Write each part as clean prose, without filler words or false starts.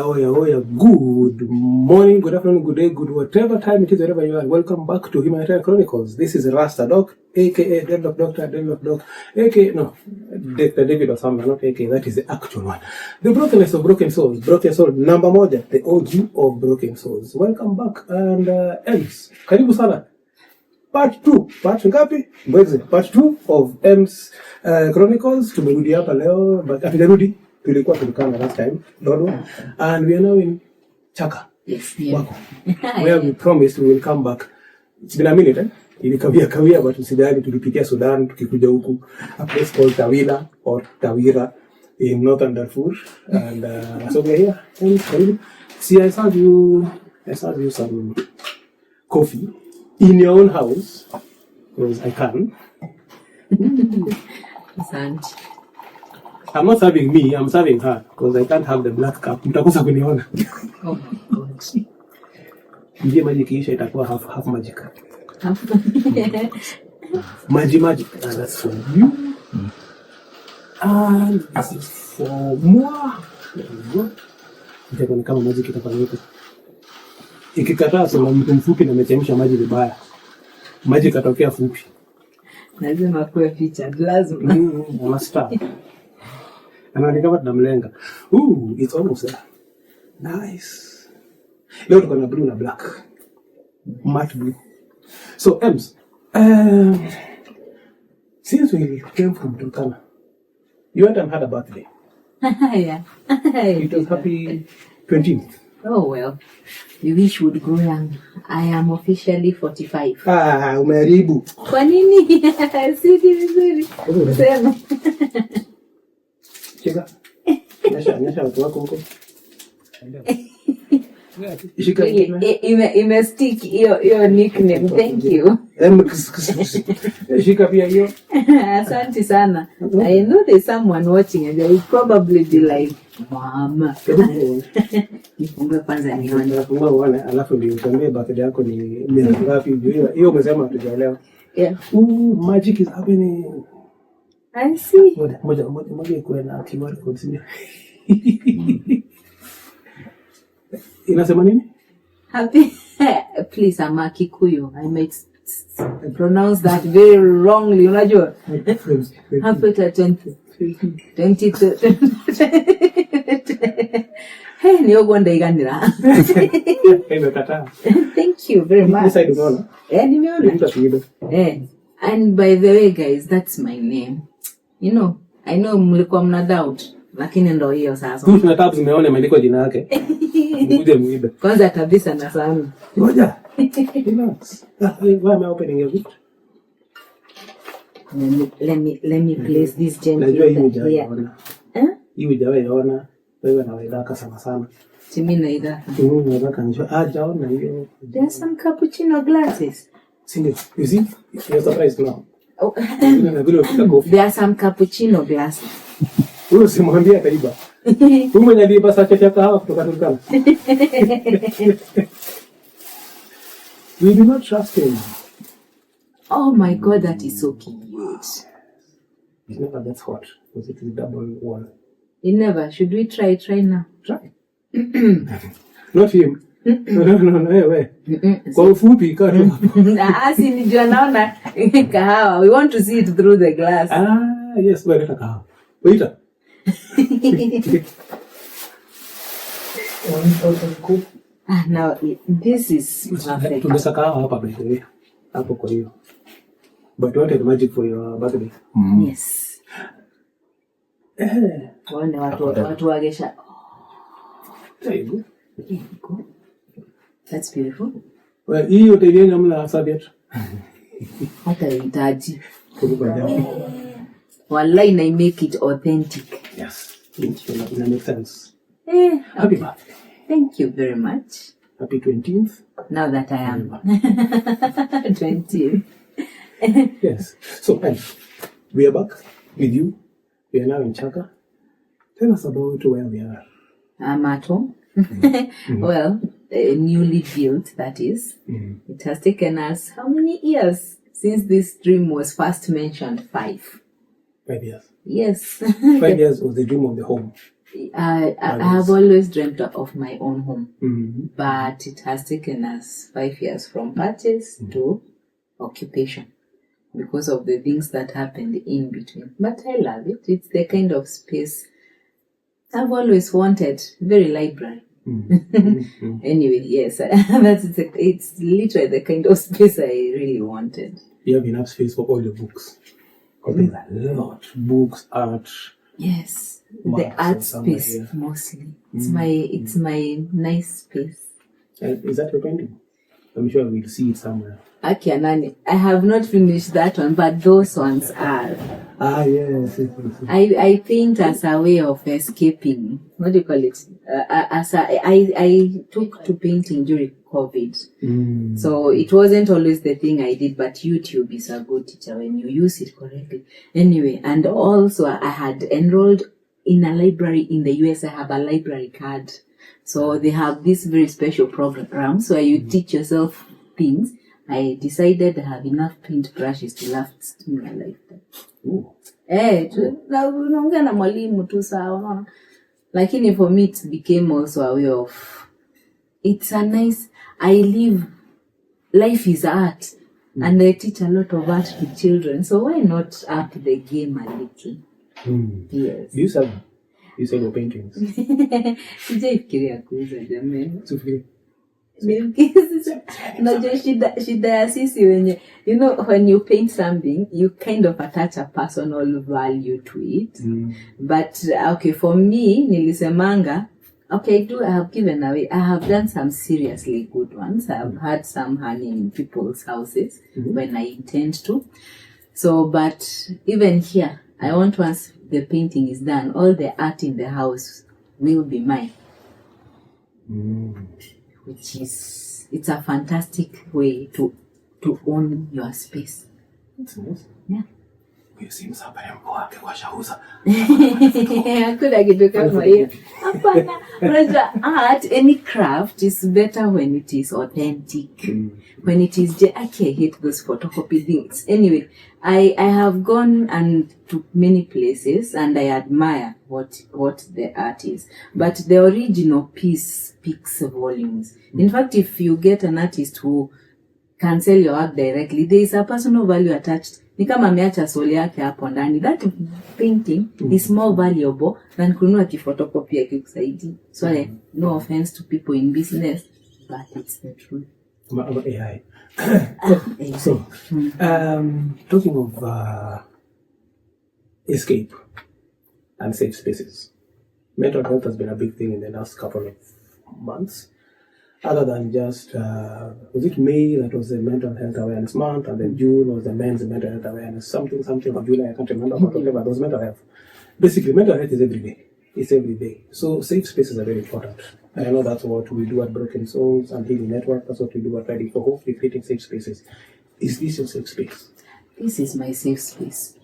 Good morning, good afternoon, good day, good whatever time it is, wherever you are. Welcome back to Humanitarian Chronicles. This is Rasta Doc, aka Deadlock Doctor, aka, Dr. David or something, not aka, that is the actual one. The brokenness of broken souls, broken soul, number moja, the OG of broken souls. Welcome back, and Ems, karibu sana. Part 2 of M's Chronicles. Tumerudi hapa leo, but hatujarudi, tulikuwa tulikana last time, and we are now in Chaka. Yes, yeah. Where we promised we will come back. It's been a minute, eh? Ilikawia, but usidhani tulipitia Sudan, tukikuja huku, a place called Tawira in northern Darfur, and so we are here. And see, I serve you some coffee in your own house, because I can. I'm not serving me, I'm serving her, because I can't have the black cup. Mtakosa kuniona. Oh my God. Nje magic isha itakuwa half magic. Magic, and that's for you. And this is for moi. Nitakuwa kama magic itafanyika. Ikikataa sema mtu mfupi na amechemsha maji vibaya. Maji katokea fupi. Lazima kuwe featured, lazima. I'm a star. Anaandika kama tunamlenga. It's almost there. Nice. Leo tuko na blue na black. Matte blue. So, Ems, since we came from Turkana, you went and had a birthday. Yeah. It was happy 20th. Oh well, you wish would grow young. I am officially 45. Umeharibu. Kwa nini? Sisi vizuri. Sema. Cheka. Nyesha watu wako huko. Imestick hiyo nickname. Thank you. Shika pia hiyo. Asante sana. I know there's someone watching and they will probably be like, Mama. Nifungue kwanza nione. Nifungue uone, alafu ndio utambie birthday yako ni miaka ngapi hiyo umesema hatujaelewa. Yeah. Magic is happening. I see. Moja ikuwe na QR code sini. Inasema nini? Happy. Please, I'm a Kikuyu. I might pronounce that very wrongly. Unajua? Happy 20. Hey, ni ogonda iganira. Imekataa. Thank you very much. Inside unaona? Nimeona. And by the way, guys, that's my name. You know, I know mlikuwa mna doubt, lakini ndio hiyo sasa. Tuna tabs zimeona imeandikwa jina yake. Mkuje muibe. Kwanza kabisa na sana. Ngoja. Relax. Why am I opening your gift? Let me place this gently. Najua hii hujaona. Hii hujaona. Wewe na waidaka sana. Timi na idaka. Naidaka njoo. Jaona hiyo. There's some cappuccino glasses. See, you see? You're surprised now. Oh. There are some cappuccino glasses. Huyo simwambia ataiba. Huyo mwenye aliiba sachet ya kahawa kutoka Turkana. We do not trust him. Oh my God, that is so cute. It never gets hot because it is double wall. It never. Should we try now? Try. Not him. No, wewe. Kwa ufupi katu. Asi nijua naona kahawa. We want to see it through the glass. Yes, wewe leta kahawa. Waita. Now this is perfect. Tumesa kahawa hapa by the way. Hapo kwa hiyo. But you wanted magic for your birthday. Yes. Wale watu wagesha. There you go. That's beautiful. Well, hii hoteli hamna sabiat. Hata hitaji. Wallahi na make it authentic. Yes. It makes sense. Happy birthday. Thank you very much. Happy 20th. Now that I am 20th. Yes. So, we are back with you. We are now in Chaka. Tell us about where we are. I'm at home. Well, newly built, that is. It has taken us how many years since this dream was first mentioned? 5. 5 years. Yes. 5 years was the dream of the home. I have always dreamt of my own home, Mm. but it has taken us 5 years from purchase to occupation because of the things that happened in between. But I love it. It's the kind of space I've always wanted. Very library. Anyway, yes, it's literally the kind of space I really wanted. You have enough space for all your books. Because there's a lot. Books, art. Yes, the Marks art or somewhere space here. mostly. It's my nice space. And is that your painting? I'm sure we'll see it somewhere. Akianani. I have not finished that one, but those ones are. Yes. I paint as a way of escaping. What do you call it? I took to painting during COVID. So it wasn't always the thing I did, but YouTube is a good teacher when you use it correctly. Anyway, and also I had enrolled in a library in the US. I have a library card. So they have this very special program where you teach yourself things. I decided I have enough paint brushes to last me a lifetime. Unaongea na mwalimu tu sawa, unaona. Lakini for me it became also a way of, it's a nice, life is art, and I teach a lot of art to children, so why not up the game a little? Yes. Do you sell them? You sell your paintings? Sijaifikiria kuuza jamani. Sufikiria. Unajua shida ya sisi wenye, you know, when you paint something you kind of attach a personal value to it. But okay, for me nilisemanga, okay, I have given away, I have done some seriously good ones. I have had some hanging in people's houses when I intend to. So, but even here, I want, once the painting is done, all the art in the house will be mine. Which is, it's a fantastic way to own your space. That's nice. Yeah. You seem somebody wake washauza. Hakuna kitu kama hiyo. Hapana. Unajua, art, any craft is better when it is authentic. When it is, I hate those photocopy things. Anyway, I have gone and to many places and I admire what the art is. But the original piece speaks volumes. In fact, if you get an artist who can sell your work directly, there is a personal value attached. Ni kama ameacha soul yake hapo ndani. That painting is more valuable than kununua kifotokopia kikusaidia. So no offense to people in business, but it's the truth. AI. So, talking of escape and safe spaces, mental health has been a big thing in the last couple of months. Other than just, was it May that was the Mental Health Awareness Month, and then June was the Men's Mental Health Awareness, something of July, I can't remember, but whatever, those mental health. Basically, mental health is every day. It's every day. So safe spaces are very important. And I know that's what we do at Broken Souls and Healing Network. That's what we do at Ready for Hope, creating safe spaces. Is this your safe space? This is my safe space.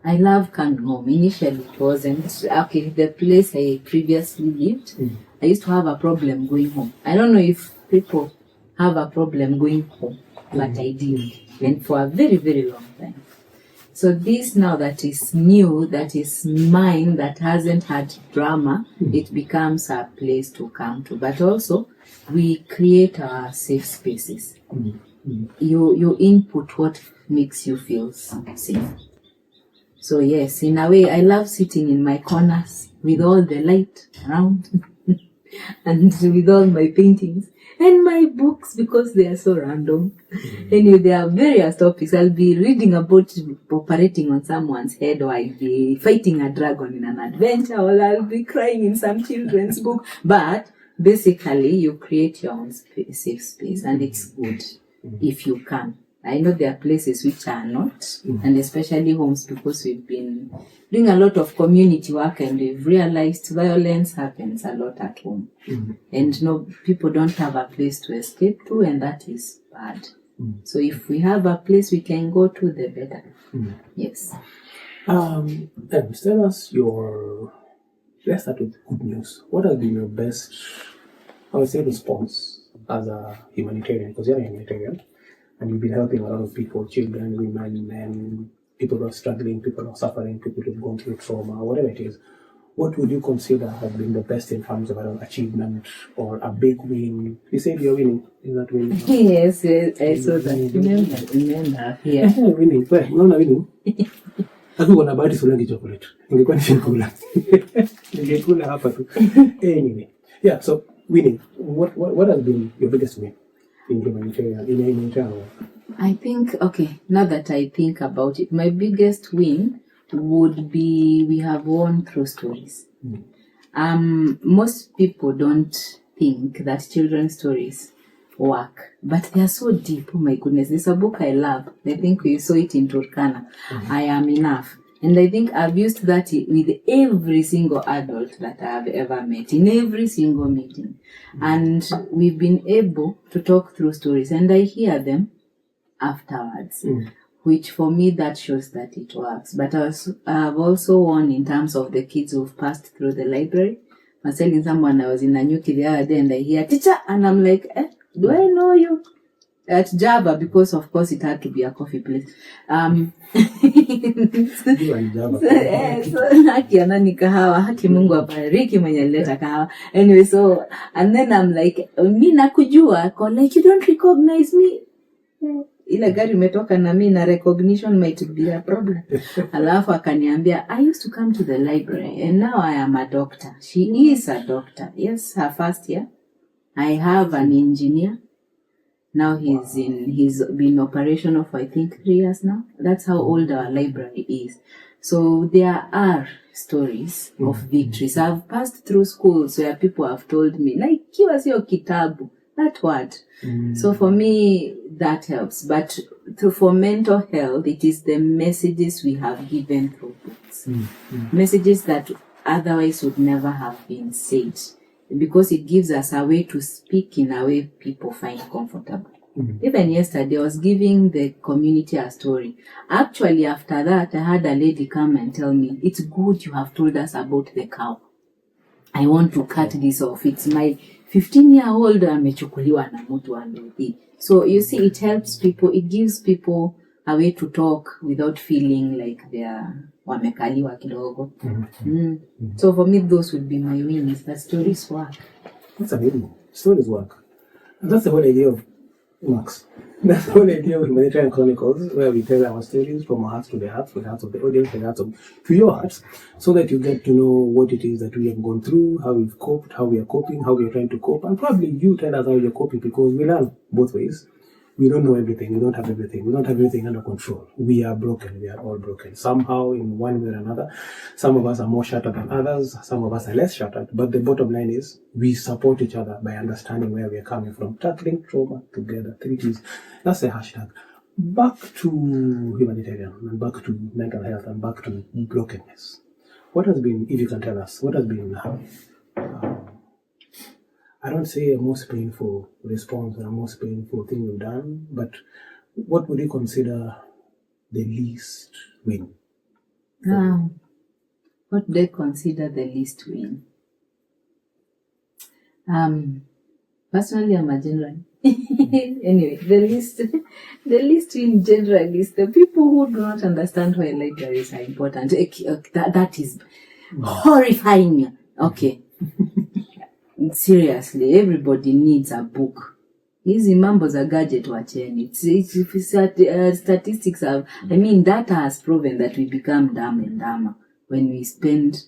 I love coming home. Initially, it wasn't. Okay, the place I previously lived, I used to have a problem going home. I don't know if people have a problem going home, but I did. And for a very, very long time. So this now that is new, that is mine, that hasn't had drama, it becomes a place to come to. But also, we create our safe spaces. You input what makes you feel safe. So yes, in a way, I love sitting in my corners with all the light around and with all my paintings and my books because they are so random. Anyway, there are various topics. I'll be reading about operating on someone's head, or I'll be fighting a dragon in an adventure, or I'll be crying in some children's book. But basically, you create your own safe space, and it's good if you can. I know there are places which are not, and especially homes, because we've been doing a lot of community work and we've realized violence happens a lot at home. And no, people don't have a place to escape to, and that is bad. So if we have a place we can go to, the better. Yes. And tell us let's start with good news. What has been your best, I would say, response as a humanitarian? Because you're a humanitarian. And you've been helping a lot of people, children, women, men, people who are struggling, people who are suffering, people who have gone through trauma, whatever it is. what would you consider has been the best in terms of an achievement or a big win? You said you're winning. Is that winning? Yes, I saw that. Remember, yeah. Winning. Well, no, winning. Hakuwa na bahati fulani chocolate. Ingekuwa nikikula. Ningekula hapa tu. Anyway. Yeah, so winning. What has been your biggest win in humanitarian work? I think, okay, now that I think about it, my biggest win would be we have won through stories. Most people don't think that children's stories work, but they are so deep. Oh my goodness, there's a book I love. I think we saw it in Turkana. I Am Enough. And I think I've used that with every single adult that I've ever met, in every single meeting. And we've been able to talk through stories, and I hear them afterwards, which for me, that shows that it works. But I've also won in terms of the kids who've passed through the library. I was telling someone I was in Nanyuki the other day, and I hear, teacher, and I'm like, do I know you? At Java, because of course it had to be a coffee place. Haki anani kahawa, haki Mungu apariki mwenye alileta kahawa. Anyway, so, and then I'm like, mi nakujua, like, you don't recognize me. Ile gari umetoka na mi na recognition might be a problem. Alafu akaniambia, I used to come to the library and now I am a doctor. She is a doctor. Yes, her first year. I have an engineer. Now he's been operational for I think 3 years now. That's how old our library is. So there are stories of victories. I've passed through schools where people have told me, like, kiwa siyo kitabu, that word. So for me, that helps. But for mental health, it is the messages we have given through books. Messages that otherwise would never have been said. Because it gives us a way to speak in a way people find comfortable. Even yesterday, I was giving the community a story. Actually, after that, I had a lady come and tell me, it's good you have told us about the cow. I want to cut this off. It's my 15-year-old amechukuliwa na mtu amedhi. So you see, it helps people. It gives people a way to talk without feeling like they are wamekaliwa kidogo. So for me, those would be my wins. That stories work. That's amazing. Stories work. And that's the whole idea of Max. That's the whole idea of Humanitarian Chronicles, where we tell our stories from our hearts to the hearts, from the hearts of the audience, from the hearts of to your hearts, so that you get to know what it is that we have gone through, how we've coped, how we are coping, how we are trying to cope, and probably you tell us how you're coping, because we learn both ways. We don't know everything. We don't have everything. We don't have everything under control. We are broken. We are all broken. Somehow, in one way or another. Some of us are more shattered than others. Some of us are less shattered. But the bottom line is, we support each other by understanding where we are coming from. Tackling trauma together. 3 T's. That's the hashtag. Back to humanitarian, and back to mental health, and back to brokenness. What has been, if you can tell us, what has been I don't say a most painful response or a most painful thing you've done, but what would you consider the least win? What do they consider the least win? Personally, I'm a general. Anyway, the least win generally is the people who do not understand why libraries are important. That is horrifying me. Okay. Seriously, everybody needs a book. Hizi mambo za gadget wacheni. Statistics have, data has proven that we become dumb and dumber when we spend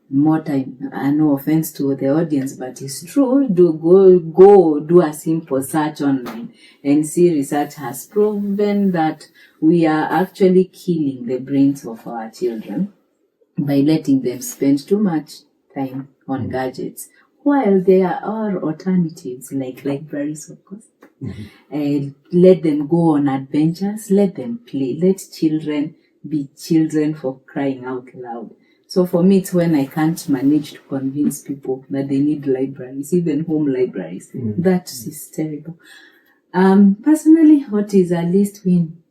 more time. No offense to the audience, but it's true. Go do a simple search online and see research has proven that we are actually killing the brains of our children by letting them spend too much time on gadgets. While there are alternatives like libraries, of course. Let them go on adventures, let them play, let children be children, for crying out loud. So for me, it's when I can't manage to convince people that they need libraries, even home libraries. That is terrible. Personally, what is a least win?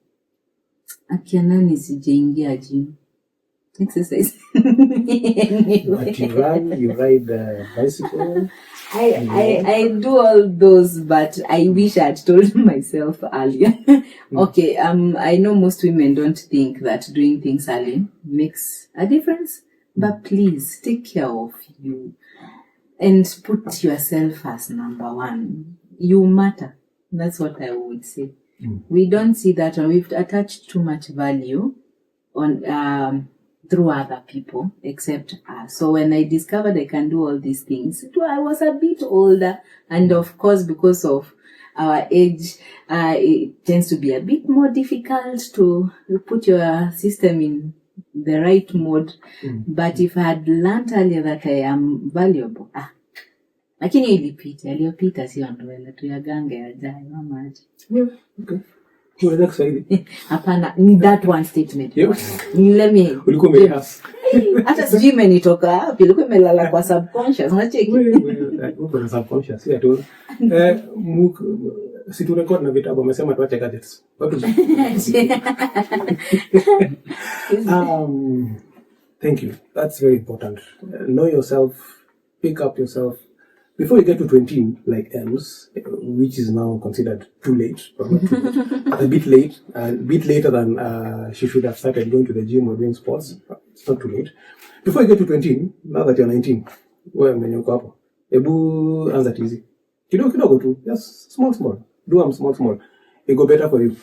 Akianani sijaingia gym. Exercise. Anyway. But you ride the bicycle. I do all those, but I wish I had told myself earlier. Okay, I know most women don't think that doing things early makes a difference, But please take care of you and put yourself as number one. You matter. That's what I would say. We don't see that, and we've attached too much value on through other people except us. So when I discovered I can do all these things, I was a bit older, and of course because of our age, it tends to be a bit more difficult to put your system in the right mode. But if I had learned earlier that I am valuable, lakini iliyopita sio ndwele tu ya gange yajayo mama aje. Okay. Unaweza Kiswahili? Hapana, ni that one statement. Let me. Ulikuwa umerehearse. Hata sijui imenitoka wapi, ilikuwa imelala kwa subconscious. Unacheki? Uko na subconscious, sio tu. Si tu record na vitabu amesema tuache gadgets. Thank you. That's very important. Know yourself, pick up yourself. Before you get to 20, like Ems, which is now considered too late, but not too late, a bit later than she should have started going to the gym or doing sports. It's not too late. Before you get to 20, now that you're 19, wewe mwenye uko hapo, ebu anza tizi. Kidogo tu, just small. Do them small. It go better for you.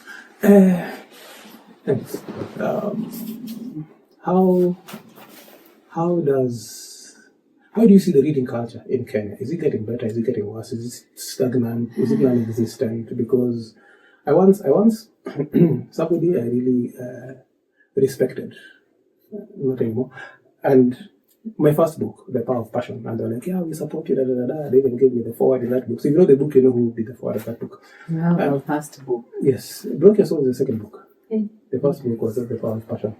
Thanks. How do you see the reading culture in Kenya? Is it getting better? Is it getting worse? Is it stagnant? Is it non-existent? Because I once somebody I really respected, not anymore, and my first book, The Power of Passion, and they're like, yeah, we support you, They even gave me the forward in that book. So if you know the book, you know who did the forward of that book. Wow, the first book. Yes, Broke Your Soul is the second book. Okay. The first book was The Power of Passion.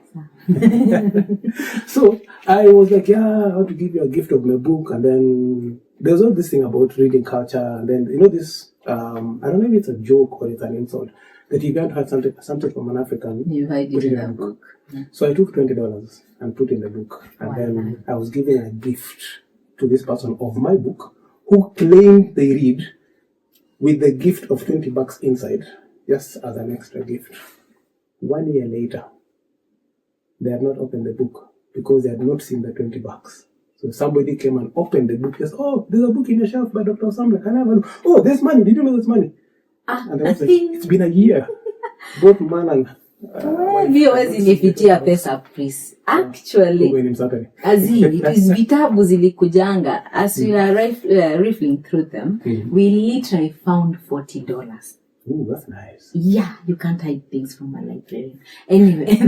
So I was like, yeah, I want to give you a gift of my book. And then there's all this thing about reading culture. And then, you know, this, I don't know if it's a joke or it's an insult, that you can't have something from an African. You hide it in a book. Yeah. So I took $20 and put in the book. And then I was giving a gift to this person of my book who claimed they read with the gift of $20 inside, just as an extra gift. 1 year later, they had not opened the book because they had not seen the $20. So somebody came and opened the book. Yes, oh, there's a book in your shelf by Dr. Samla. Can I have a look? Oh, there's money. Did you know there's money? And I was like, it's been a year. Both man and viewers nifitia pesa please. Actually, it is vitabu zilikujanga. As we are rifling through them, we literally found $40. Ooh, that's nice. Yeah, you can't hide things from a librarian. Anyway,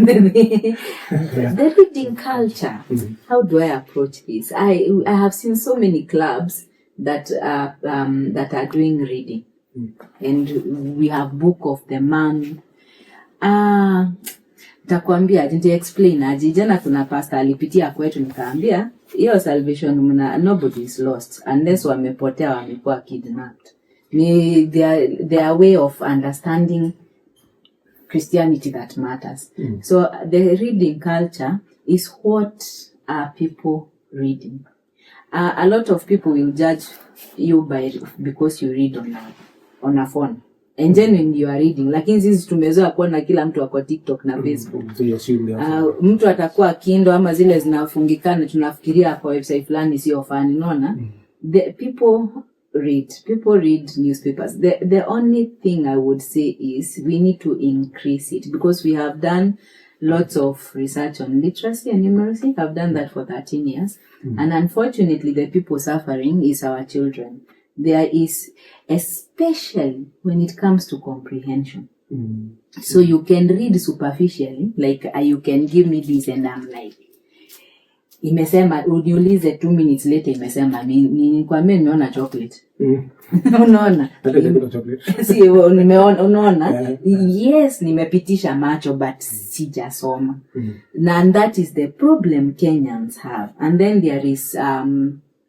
the reading culture. How do I approach this? I have seen so many clubs that are doing reading, and we have Book of the Month. Takwambia, didn't explain aje jana kuna pastor alipitia kwetu nikaambia hiyo salvation nobody is lost unless wamepotea wamekuwa kidnapped. Their way of understanding Christianity that matters. So the reading culture is what are people reading. A lot of people will judge you because you read on a phone. And genuinely you are reading. Lakini sisi tumezoea kuona kila mtu ako TikTok na Facebook. Mtu atakuwa Kindle ama zile zinafungikana tunafikiria kwa website fulani sio fani, unaona? The people read newspapers. The only thing I would say is we need to increase it because we have done lots of research on literacy and numeracy. I've done that for 13 years. And unfortunately, the people suffering is our children. There is, especially when it comes to comprehension. So you can read superficially, like you can give me this and I'm like, imesema uniulize 2 minutes later imesema ni kwa mimi nimeona chocolate. Unaona? Si nimeona unaona? Yes, nimepitisha macho but sijasoma. And that is the problem Kenyans have. And then there is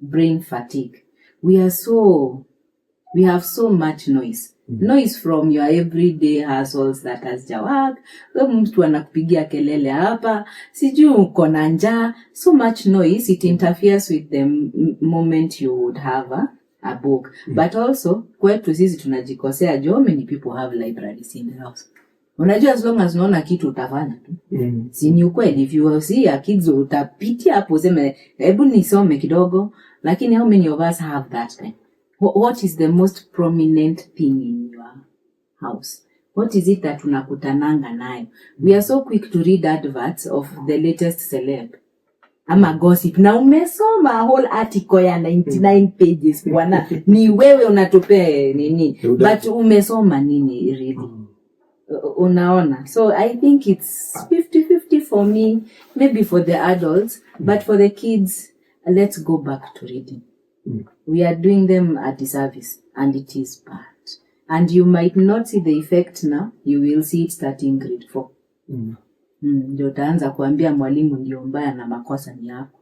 brain fatigue. We have so much noise. Noise from your everyday hustles that has jawak. Mtu anakupigia kelele hapa. Sijui uko na njaa. So much noise, it interferes with the moment you would have a book. But also, kwetu sisi tunajikosea, how many people have libraries in the house? Unajua as long as unaona kitu utafanya tu. Si ni ukweli, if you see a kids utapitia hapo useme hebu nisome kidogo, lakini how many of us have that kind? What is the most prominent thing in your house? What is it that unakutananga nayo? We are so quick to read adverts of the latest celeb. Ama gossip. Na umesoma whole article ya 99 pages. Bwana, ni wewe unatupea nini? But umesoma nini really? Unaona? So I think it's 50-50 for me. Maybe for the adults. But for the kids, let's go back to reading. We are doing them a disservice. And it is bad. And you might not see the effect now. You will see it starting grade 4. Ndio utaanza kuambia mwalimu ndio mbaya na makosa ni yako.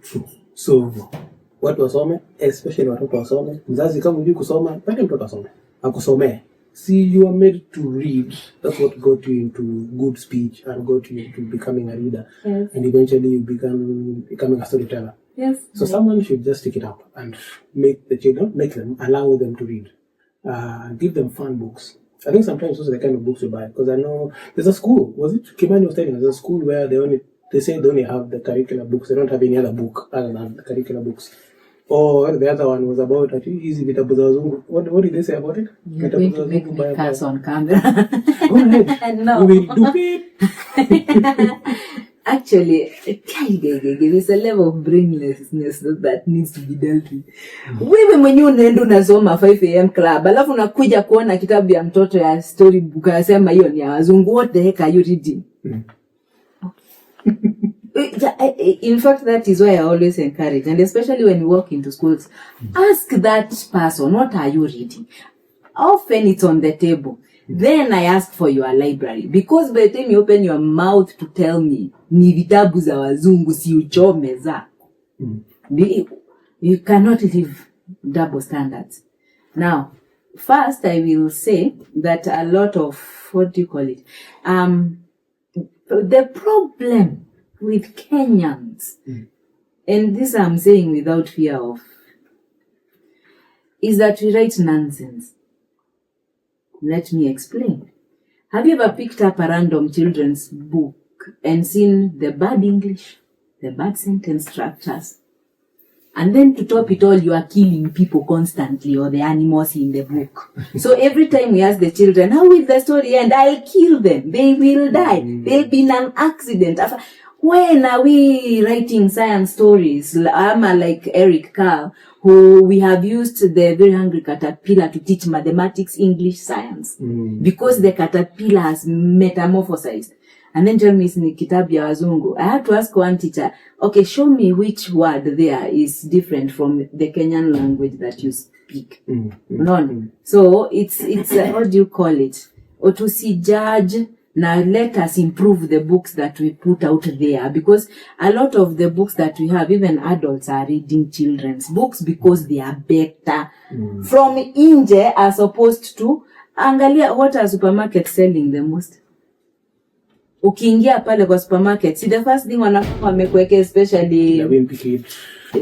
True. So watu wasome, especially watoto wasome. Mzazi kama unajui kusoma, pende mtoto asome. Akusomee. See, you are made to read. That's what got you into good speech and got you into becoming a reader. Yes. And eventually you becoming a storyteller. Yes. So someone should just take it up and make the children, allow them to read. Give them fun books. I think sometimes those are the kind of books you buy. Because I know there's a school, was it Kimani was telling us, there's a school where they say they only have the curricular books. They don't have any other book other than the curricular books. Or the other one was about easy vitabu za wazungu. What did they say about it? You're going to make me curse on camera. Go ahead. No. We will do it. Actually, there's a level of brainlessness that needs to be dealt with. Wewe mwenyewe unaenda unasoma 5 AM club, alafu unakuja kuona kitabu ya mtoto ya storybook anasema hiyo ni ya wazungu. What the heck are you reading? In fact, that is why I always encourage, and especially when you walk into schools, ask that person, what are you reading? Often it's on the table. Then I ask for your library. Because by the time you open your mouth to tell me, ni vitabu za wazungu si uchome zako. You cannot live double standards. Now, first I will say that a lot of, what do you call it? The problem with Kenyans, and this I'm saying without fear of, is that we write nonsense. Let me explain. Have you ever picked up a random children's book and seen the bad English, the bad sentence structures? And then to top it all, you are killing people constantly, or the animals in the book. So every time we ask the children, how will the story end? I'll kill them. They will die. They'll be in an accident. When are we writing science stories? I'm like Eric Carl, who we have used the very hungry caterpillar to teach mathematics, English, science. Because the caterpillar has metamorphosized. And then tell me it's ni kitabu ya wazungu. I had to ask one teacher, okay, show me which word there is different from the Kenyan language that you speak. No. So it's what do you call it? Or to see judge. Now let us improve the books that we put out there, because a lot of the books that we have, even adults are reading children's books because they are better from nje as opposed to angalia what are supermarkets selling the most. Ukiingia pale kwa supermarket, see the first thing wanakuwa wamekuwekea especially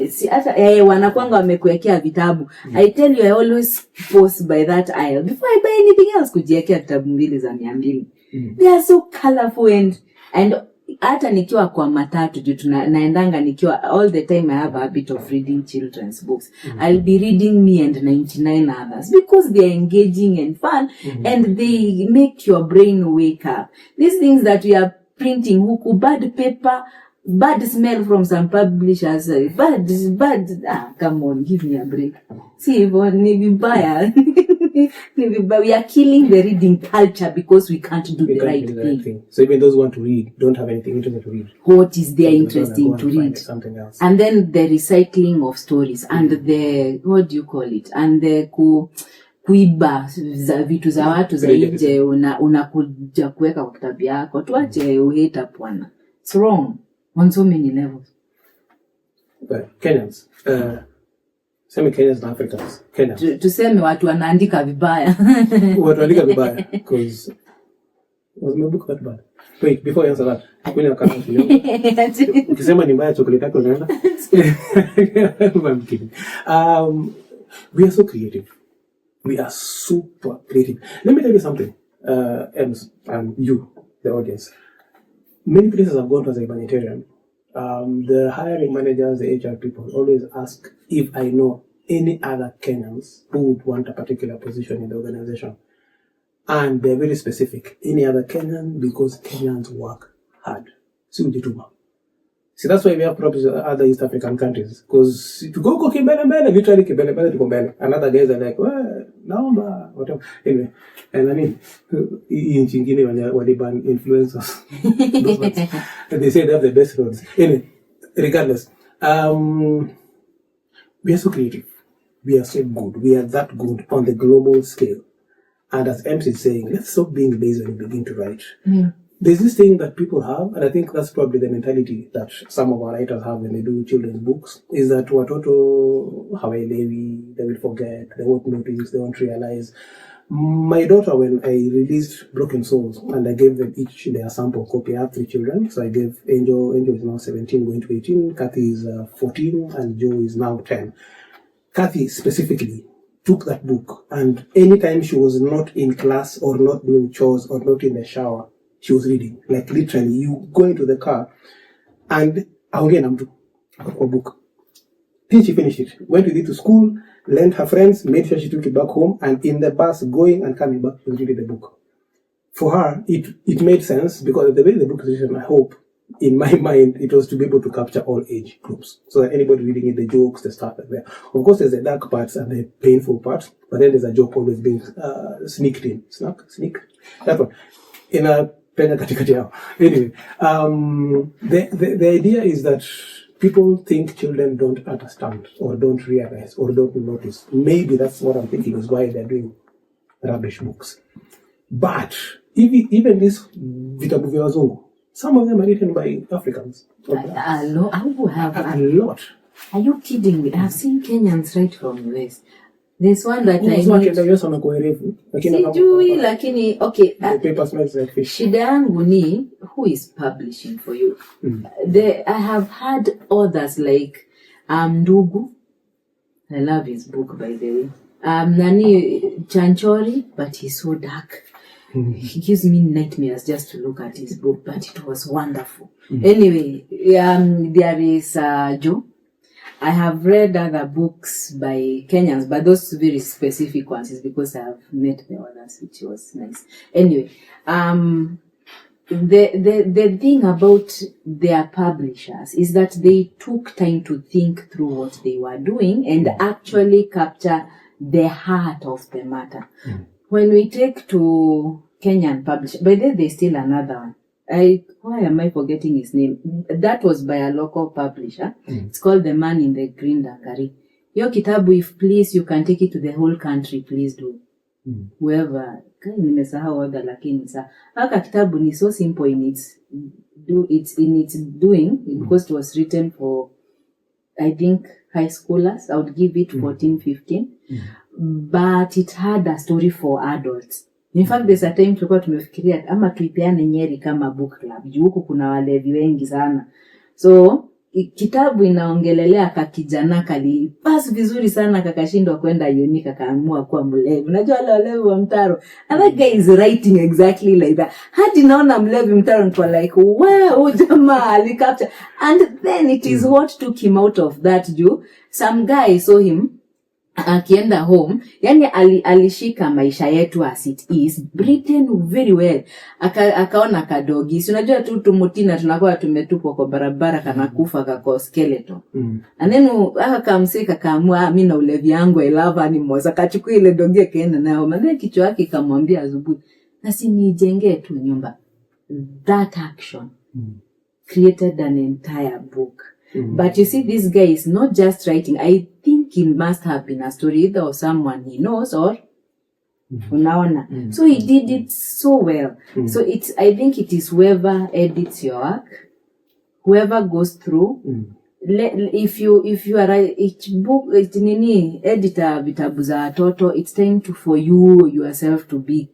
si hata wanakuanga wamekuwekea vitabu. I tell you, I always pause by that aisle before I buy anything else, kujiwekea vitabu 2 za 200. They are so colorful and hata nikiwa kwa matatu juu naendanga nikiwa all the time I have a habit of reading children's books. I'll be reading me and 99 others because they are engaging and fun and they make your brain wake up. These things that we are printing, huku bad paper, bad smell from some publishers, bad, come on, give me a break. See, ni vibaya. We are killing the reading culture because we can't do the right thing. So even those who want to read don't have anything interesting to read. What is there interesting to read? Something else. And then the recycling of stories and the, what do you call it? And the kuiba za vitu za watu za nje unakuja kuweka kwa kitabu yako. Tuache uhate bwana. It's wrong on so many levels. But Kenyans, Kenyans and Africans. Kenyans. Tuseme watu wanaandika vibaya. Watu wanaandika vibaya because was my book that bad? Wait, before I answer that, when you come ukisema ni mbaya chocolate yako unaenda? I'm kidding. We are so creative. We are super creative. Let me tell you something. and you, the audience. Many places I've gone to as a humanitarian. The hiring managers, the HR people, always ask if I know any other Kenyans who would want a particular position in the organization. And they're very specific. Any other Kenyan, because Kenyans work hard. See that's why we have problems with other East African countries. Because if you go kimbele, literally kimbele to kimbele. And other guys are like, well, naomba, whatever. Anyway, and I mean, in Chingine, when they ban influencers, and they say they have the best roads. Anyway, regardless, we are so creative. We are so good. We are that good on the global scale. And as MC is saying, let's stop being lazy when we begin to write. There's this thing that people have, and I think that's probably the mentality that some of our writers have when they do children's books, is that watoto hawaelewi, they will forget, they won't notice, they won't realize. My daughter, when I released Broken Souls, and I gave them each their sample copy, I have 3 children, so I gave Angel is now 17, going to 18, Kathy is 14, and Joe is now 10. Kathy specifically took that book, and anytime she was not in class or not doing chores or not in the shower, she was reading. Like literally, you go into the car and again, a book. Till she finished it, went with it to school, lent her friends, made sure she took it back home, and in the bus going and coming back, she was reading the book. For her, it made sense because the way the book is written, I hope, in my mind, it was to be able to capture all age groups. So that anybody reading it, the jokes, the stuff like that. Of course, there's the dark parts and the painful parts, but then there's a joke always being sneaked in. Sneak? That one. In a penya katikati yao. Anyway, the idea is that people think children don't understand or don't realize or don't notice. Maybe that's what I'm thinking is why they're doing rubbish books. But even this vitabu vya wazungu, some of them are written by Africans. A lot. Are you kidding me? I've seen Kenyans write from this. There's one that I sijui lakini okay. The paper smells like fish. Shida yangu ni who is publishing for you. I have had others like Ndugu. I love his book, by the way. Nani Chanchori, but he's so dark. He gives me nightmares just to look at his book, but it was wonderful. Anyway, there is Joe. I have read other books by Kenyans, but those very specific ones is because I have met the others, which was nice. Anyway, the thing about their publishers is that they took time to think through what they were doing and actually capture the heart of the matter. When we take to Kenyan publisher, by the way, there's still another one. Why am I forgetting his name? That was by a local publisher. It's called The Man in the Green Dangari. Your kitabu, if please, you can take it to the whole country, please do. Whoever, nimesahau other lakini sa. Haka kitabu ni so simple in its doing, because it was written for, I think, high schoolers. I would give it 14, 15. But it had a story for adults. In fact, there's a time tulikuwa tumefikiria ama tuipeane Nyeri kama book club. Juu huku kuna walevi wengi sana. So, kitabu inaongelelea kakijana pass vizuri sana kakashindwa kwenda uni kakaamua kuwa mlevi. Unajua wale walevi wa mtaro. And that guy is writing exactly like that. Hadi naona mlevi mtaro nikuwa like, wow, jamaa alicapture. And then it is what took him out of that juu. Some guy saw him akienda home, yani alishika maisha yetu as it is, written very well. Akaona kadogi. Si unajua tu tumutina tunakuwa tumetupwa kwa barabara kana kufa kako skeleton. And then akamseka kaamua mimi na ulevi yangu I love animals. Akachukua ile dogi akaenda nayo. Maana kichwa yake kamwambia asubuhi, "Nasi nijengee tu nyumba." That action created an entire book. But you see, this guy is not just writing. I think it must have been a story either of someone he knows or unaona. So he did it so well. So I think it is whoever edits your work, whoever goes through. If you are each book, editor vitabu za watoto, it's time for you yourself to be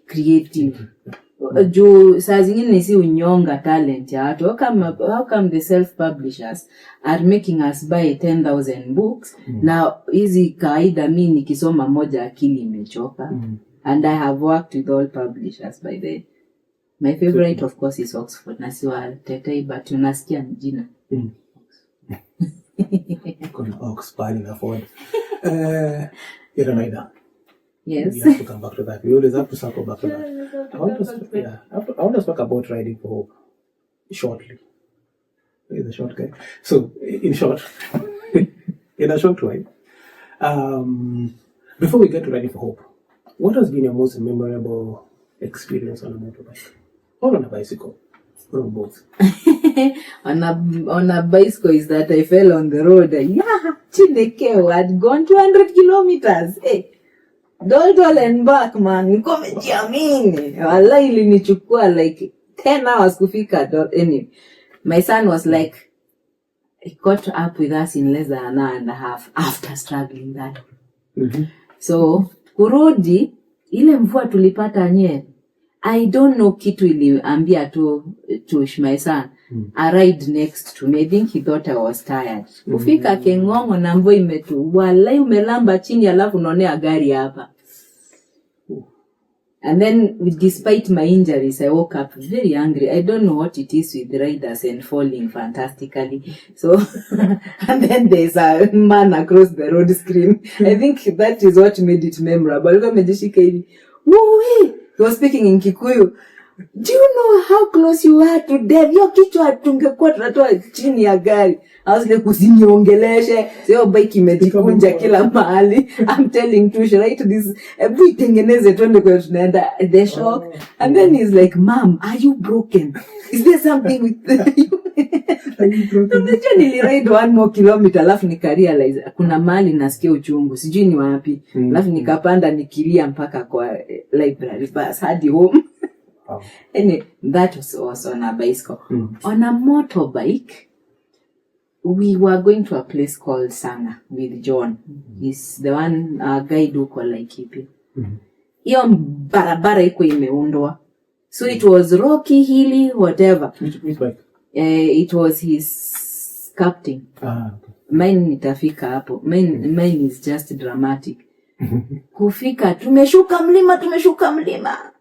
creative. Juu saa zingine si unyonga talent ya watu. How come the self-publishers are making us buy 10,000 books? Na hizi kawaida mimi nikisoma moja akili imechoka. And I have worked with all publishers by the way. My favorite of course is Oxford. Nasiwa tetei but unasikia jina. Kuna Oxford in Afford. You're an idea. Yes. We have to come back to that. We always have to circle back to that. I want to talk about Riding for Hope shortly. He's a short guy. So, in short, in a short way, before we get to Riding for Hope, what has been your most memorable experience on a motorbike? Or on a bicycle? Or on both? on a bicycle is that I fell on the road. Chinekeo had gone 200 kilometers. Hey. Doltol and back, man. Niko mejiamini. Wallahi ilinichukua like 10 hours kufika. Anyway, my son was like, he caught up with us in less than an hour and a half after struggling that. So, kurudi, ile mvua tulipata Nyeri. I don't know kitu iliambia to my son. I ride next to me. I think he thought I was tired. Kufika Kengongo na mvua imetu. Wallahi umelamba chini alafu unaonea gari hapa. And then, despite my injuries, I woke up very angry. I don't know what it is with riders and falling fantastically. So, and then there's a man across the road scream. I think that is what made it memorable. He was speaking in Kikuyu. Do you know how close you are to death? Yo kichwa tungekuwa tunatoa chini ya gari. I was like, usiniongeleshe. Sio bike imejikunja kila mahali. I'm telling Tush, right? This everything twende kwa tunaenda the shock. And then he's like, Mom, are you broken? Is there something with you? Are you broken? Unajua niliride 1 more kilometer alafu nikarealize kuna mahali nasikia uchungu. Sijui ni wapi. Alafu nikapanda nikilia mpaka kwa library bus hadi home. And that was on a bicycle. On a motorbike, we were going to a place called Sanga with John. He's the one guide who called Laikipia. Iyo barabara iko imeundwa. So it was rocky, hilly, whatever. Which bike? It was his captain. Okay. Mine nitafika hapo. Mine is just dramatic. Kufika, tumeshuka mlima.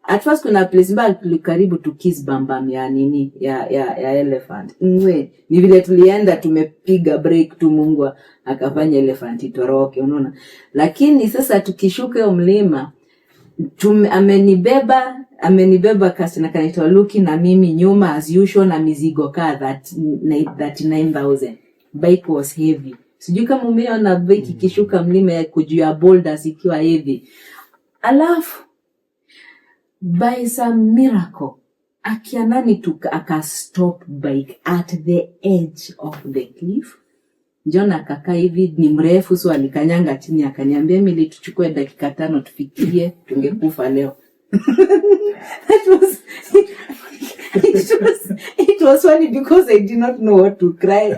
At first kuna place mbali karibu to kiss bambam ya nini, ya elephant. Ni vile tulienda tumepiga break tu Mungu akafanya elephant itoroke, unaona. Lakini sasa tukishuka hiyo mlima, amenibeba kasina kanaitwa Luki na mimi nyuma as usual na mizigo kadha 39,000. Bike was heavy. Sijui kama umeona bike ikishuka mlima ya kujua boulders ikiwa heavy. Alafu by some miracle akianani aka stop bike at the edge of the cliff. John akakaa hivi ni mrefu so alikanyanga chini akaniambia mimi tuchukue dakika 5 tufikirie tungekufa leo. It was funny because I did not know what to cry.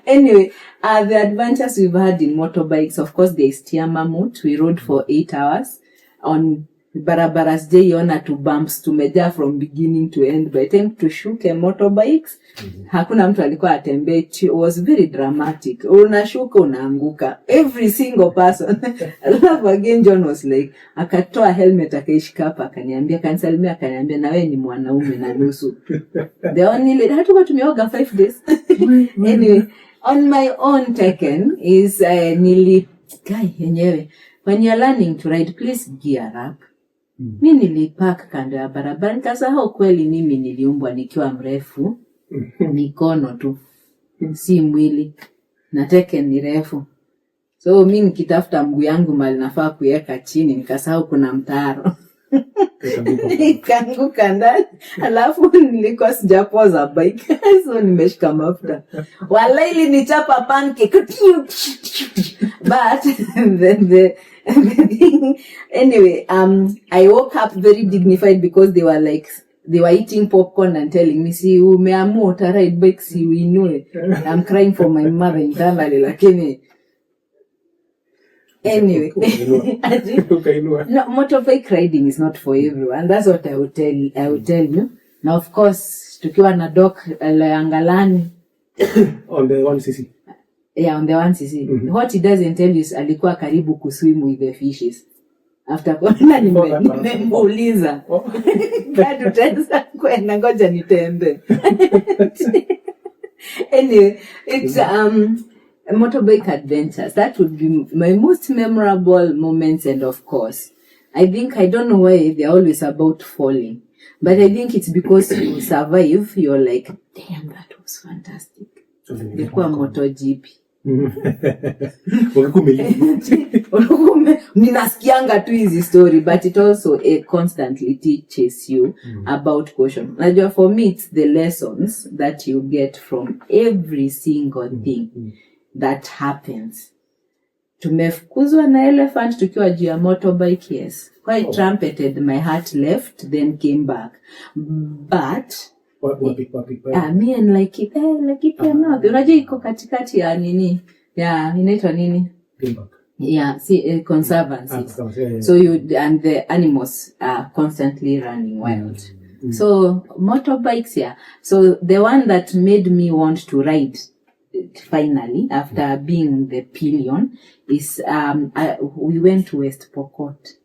Anyway, the adventures we've had in motorbikes, of course, there is Tia Mamut. We rode for 8 hours on barabaras jaiona to bumps tumejaa from beginning to end. By the time tushuke motorbikes, hakuna mtu alikuwa atembea. It was very dramatic. Unashuka unaanguka. Every single person. I love again John was like, akatoa helmet akaishika hapa akaniambia kansalimia akaniambia na wewe ni mwanaume na nusu. The only hatuko tumeoga 5 days. Anyway, on my own taken is guy yenyewe. When you're learning to ride, please gear up. Mimi nilipark kando ya barabara nikasahau kweli mimi niliumbwa nikiwa mrefu. Mikono tu. Si mwili. Na teke ni refu. So mimi nikitafuta mguu yangu mali nafaa kuweka chini nikasahau kuna mtaro. Nikaanguka ndani. Alafu nilikuwa sijapoza bike. So nimeshika mafuta. Wallahi nichapa pancake. But the thing, anyway, I woke up very dignified because they were eating popcorn and telling me, see, umeamua utaride bike, si uinue. I'm crying for my mother internally, lakini. Anyway. No, motorbike riding is not for everyone. That's what I would tell you. Now, of course, tukiwa na dock Angalani. On the 1cc. Yeah, on the 1cc. What he doesn't tell you is alikuwa karibu kuswim with the fishes. After kuona nimemuuliza bado tutaanza kwenda, ngoja nitembe. Anyway, it's motorbike adventures. That would be my most memorable moments. And of course, I don't know why they're always about falling, but I think it's because you survive. You're like, damn, that was fantastic. Ilikuwa MotoGP. Ninasikianga tu hizi story, but it also constantly teaches you about caution. Najua for me it's the lessons that you get from every single thing that happens. Tumefukuzwa na elephant tukiwa juu ya motorbike, yes. Quite trumpeted, my heart left, then came back. But me and like it now. Unajua iko katikati ya nini? Ya inaitwa nini? Yeah, conservancy. Yeah. So and the animals are constantly running wild. So motorbikes, yeah. So the one that made me want to ride finally after being the pillion is we went to West Pokot.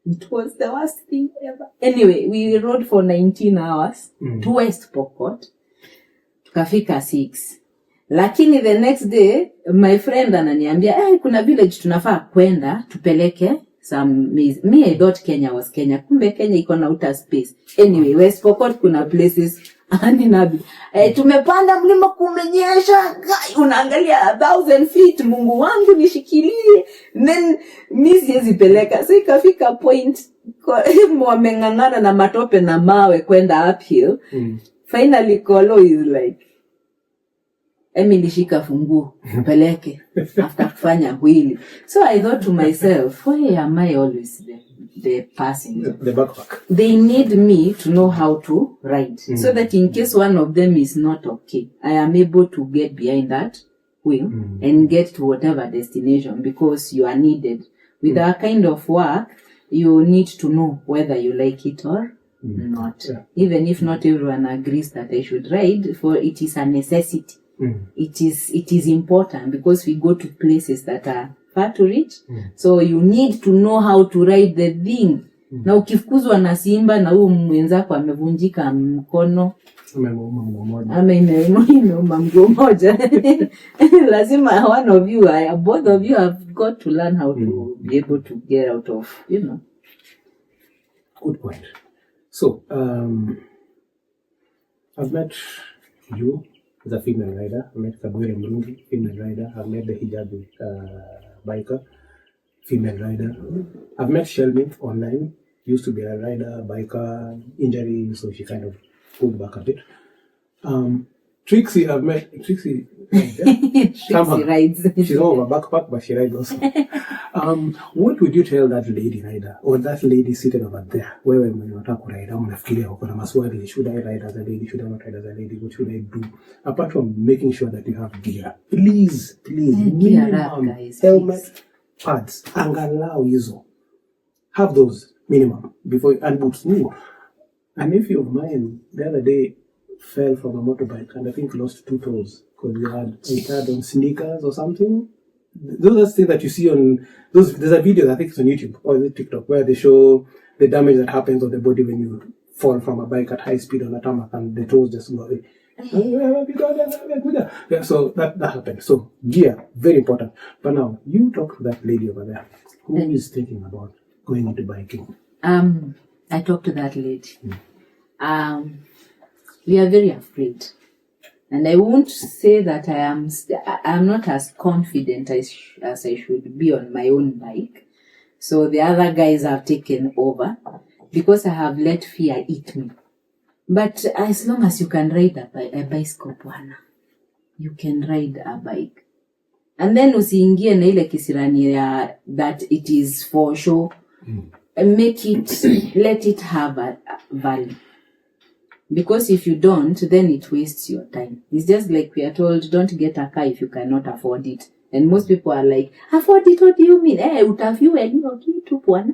It was the worst thing ever. Anyway, we rode for 19 hours to West Pokot. Tukafika 6. Lakini the next day, my friend ananiambia, kuna village tunafaa kwenda, tupeleke some maize. Me, I thought Kenya was Kenya. Kumbe Kenya iko na outer space. Anyway, West Pokot kuna places. Aninabi. Tumepanda mlima kumenyesha. Unaangalia 1,000 feet. Mungu wangu nishikilie. Then, mi siwezi peleka. So ikafika point. Wameng'ang'ana na matope na mawe kwenda uphill. Finally, Kolo is like, nishika funguo, peleke, after kufanya wheelie. So I thought to myself, why am I always the passenger? The backpack. They need me to know how to ride. So that in case one of them is not okay, I am able to get behind that wheel and get to whatever destination, because you are needed. With our kind of work, you need to know whether you like it or not. Yeah. Even if not everyone agrees that I should ride, for it is a necessity. It is important, because we go to places that are far to reach. So you need to know how to ride the thing. Na ukifukuzwa na simba na huyu mwenzako amevunjika mkono, imeuma mguu moja, lazima one of you, both of you have got to learn how to be able to get out of, Good point. So, I've met you as a female rider. I met Wairimu Mwangi, female rider. I've met the hijabi biker, female rider. I've met Shelby online. Used to be a rider, biker, injury, so she kind of pulled back a bit. Trixie, I've met Trixie. Trixie rides. She's all over backpack, but she rides also. What would you tell that lady rider, or that lady seated over there, where when you attack rider, unafikiria uko na maswali, should I ride as a lady, should I not ride as a lady, what should I do? Apart from making sure that you have gear, please, gear up, guys, helmet, please. Pads, angalau hizo. Have those minimum before, and boots. A nephew of mine the other day fell from a motorbike and I think lost 2 toes because he had on sneakers or something. Those are things that you see on those. There's a video, I think it's on YouTube or TikTok, where they show the damage that happens on the body when you fall from a bike at high speed on a tarmac and the toes just go away. Yeah, so that happened. So gear, very important. But now you talk to that lady over there who is thinking about going into biking. I talked to that lady. We are very afraid. And I won't say that I'm not as confident as I should be on my own bike. So the other guys have taken over because I have let fear eat me. But as long as you can ride a bicycle, you can ride a bike. And then usiingie na ile kisirani that it is for show. Make it, let it have a value. Because if you don't, then it wastes your time. It's just like we are told, don't get a car if you cannot afford it. And most people are like, afford it, what do you mean? Utafuel hiyo kitu bwana.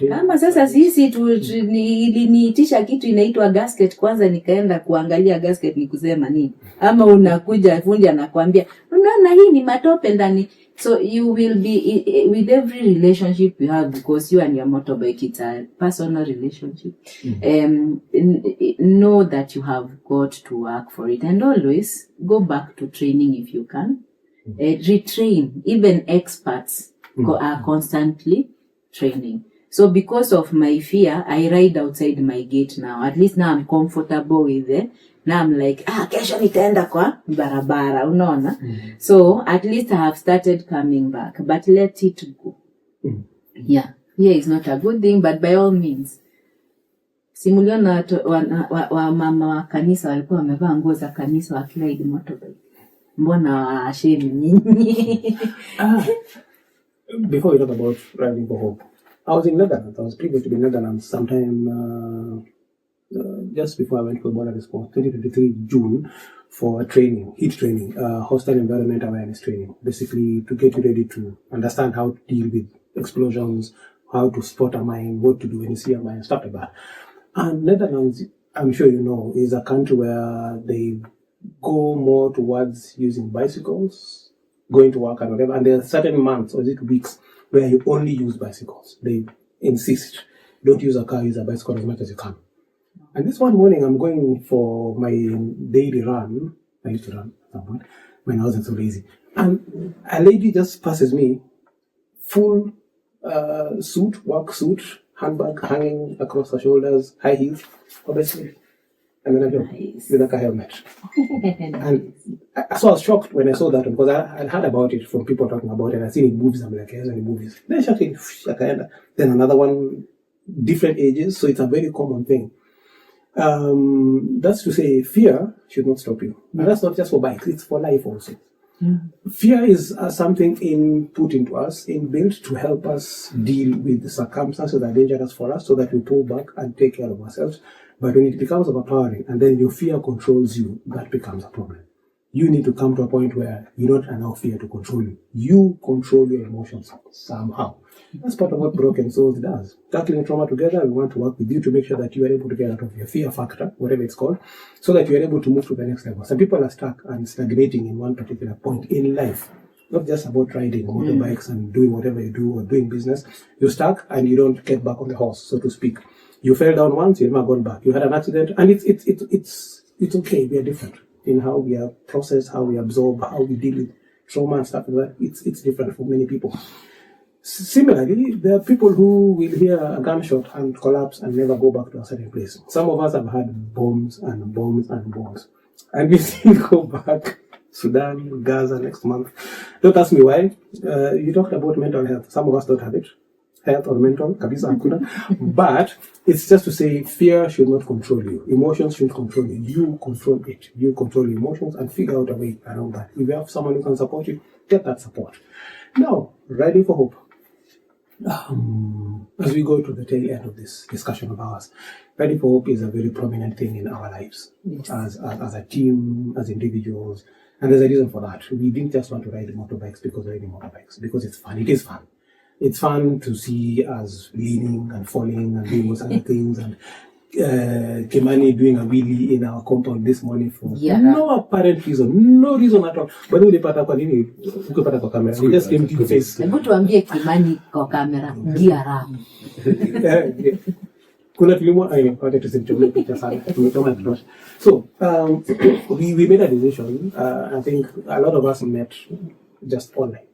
Kama sasa sisi iliniitisha kitu inaitwa gasket, kwanza nikaenda kuangalia gasket ni kusema nini. Ama unakuja fundi anakuambia, unaona hii ni matope ndani. So you will be with every relationship you have, because you and your motorbike, it's a personal relationship. Know that you have got to work for it, and always go back to training if you can. Retrain. Even experts are constantly training. So because of my fear, I ride outside my gate now. At least now I'm comfortable with it. Now I'm like, kesho nitaenda kwa barabara, unaona? So at least I have started coming back, but let it go. Yeah, fear is not a good thing, but by all means. Simuliona wa mama wa kanisa walikuwa wamevaa nguo za kanisa wakiride motorbike. Mbona washemi nyinyi? Before we talk about riding for hope, I was in Netherlands. I was privileged to be in Netherlands sometime just before I went for border response, 2023 June, for a training, heat training, hostile environment awareness training, basically to get you ready to understand how to deal with explosions, how to spot a mine, what to do when you see a mine, stuff like that. And Netherlands, I'm sure you know, is a country where they go more towards using bicycles, going to work and whatever. And there are certain months or weeks where you only use bicycles. They insist, don't use a car, use a bicycle as much as you can. And this one morning, I'm going for my daily run. I used to run somewhat when I wasn't so lazy. And a lady just passes me, full suit, work suit, handbag hanging across her shoulders, high heels, obviously. And then I jump with like a helmet. And so I was shocked when I saw that, because I'd heard about it from people talking about it. I'd seen it in movies. I'm like, here's any movies. Then shocking, then another one, different ages. So it's a very common thing. That's to say, fear should not stop you. And that's not just for bikes, it's for life also. Fear is something put into us, inbuilt to help us deal with the circumstances that are dangerous for us, so that we pull back and take care of ourselves. But when it becomes overpowering and then your fear controls you, that becomes a problem. You need to come to a point where you don't allow fear to control you. You control your emotions somehow. That's part of what Broken Souls does. Tackling trauma together, we want to work with you to make sure that you are able to get out of your fear factor, whatever it's called, so that you are able to move to the next level. Some people are stuck and stagnating in one particular point in life. Not just about riding motorbikes and doing whatever you do or doing business. You're stuck and you don't get back on the horse, so to speak. You fell down once, you've never gone back. You had an accident, and it's okay. We are different in how we are processed, how we absorb, how we deal with trauma and stuff like that. It's different for many people. Similarly, there are people who will hear a gunshot and collapse and never go back to a certain place. Some of us have had bombs and bombs and bombs, and we still go back. Sudan, Gaza next month. Don't ask me why. You talked about mental health. Some of us don't have it. Health or mental, kabisa hakuna. But it's just to say, fear should not control you. Emotions shouldn't control you. You control it. You control your emotions and figure out a way around that. If you have someone who can support you, get that support. Now, riding for hope. As we go to the tail end of this discussion of ours, riding for hope is a very prominent thing in our lives. Yes. As a team, as individuals. And there's a reason for that. We didn't just want to ride motorbikes because we're riding motorbikes, because it's fun. It is fun. It's fun to see us leaning and falling and doing those other things, and Kimani doing a wheelie in our compound this morning for no apparent reason, no reason at all. But we pata kwa nini? Ukipata kwa kamera, we just came to face. Hebu tuambie Kimani kwa kamera, ngia ramu. Kuna tulimwa wanted to send you picture sana. Tumetoma kutosha. So we made a decision. I think a lot of us met just online.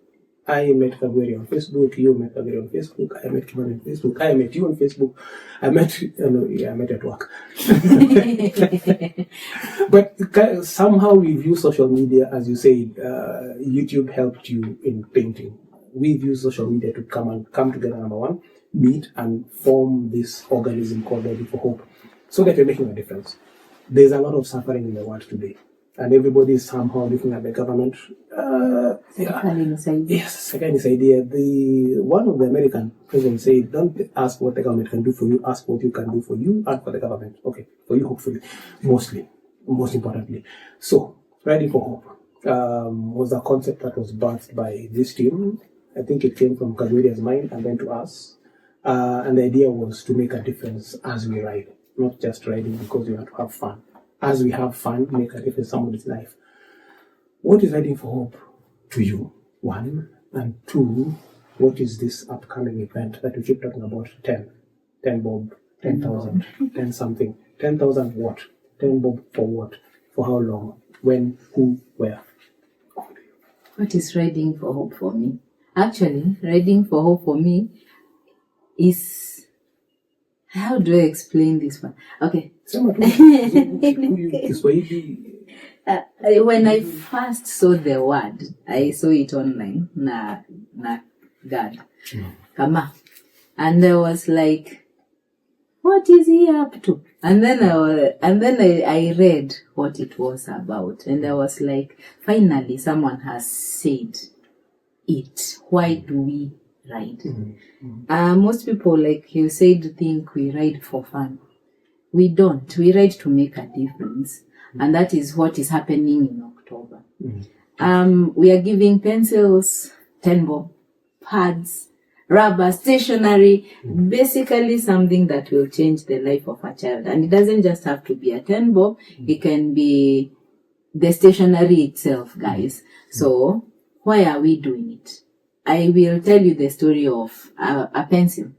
I met Kagweri on Facebook, you met Kagweri on Facebook, I met Kimani on Facebook, I met you on Facebook, I met at work. But somehow we view social media, as you said, YouTube helped you in painting. We view social media to come together, number one, meet and form this organism called Ready for Hope, so that you're making a difference. There's a lot of suffering in the world today, and everybody is somehow looking at the government. Second idea. One of the American presidents said, don't ask what the government can do for you, ask what you can do for you and for the government. Okay, for you, hopefully, most importantly. So, Ready for Hope was a concept that was birthed by this team. I think it came from Kagweri's mind and then to us. And the idea was to make a difference as we ride, not just riding because we want to have fun. As we have fun, make a difference in somebody's life. What is Riding for Hope to you? One, And two, what is this upcoming event that we keep talking about? 10 bob, 10,000, 10 something. 10,000 what? 10 bob for what? For how long? When? Who? Where? What is Riding for Hope for me? Actually, Riding for Hope for me is... How do I explain this one? Okay. When I first saw the word, I saw it online. God. Kama. And I was like, what is he up to? And then I read what it was about. And I was like, finally someone has said it. Why do we ride? Most people, like you said, think we ride for fun. We don't. We ride to make a difference. And that is what is happening in October. We are giving pencils, 10 bob, pads, rubber, stationery, basically something that will change the life of a child. And it doesn't just have to be a 10 bob. It can be the stationery itself, guys. So why are we doing it? I will tell you the story of a pencil.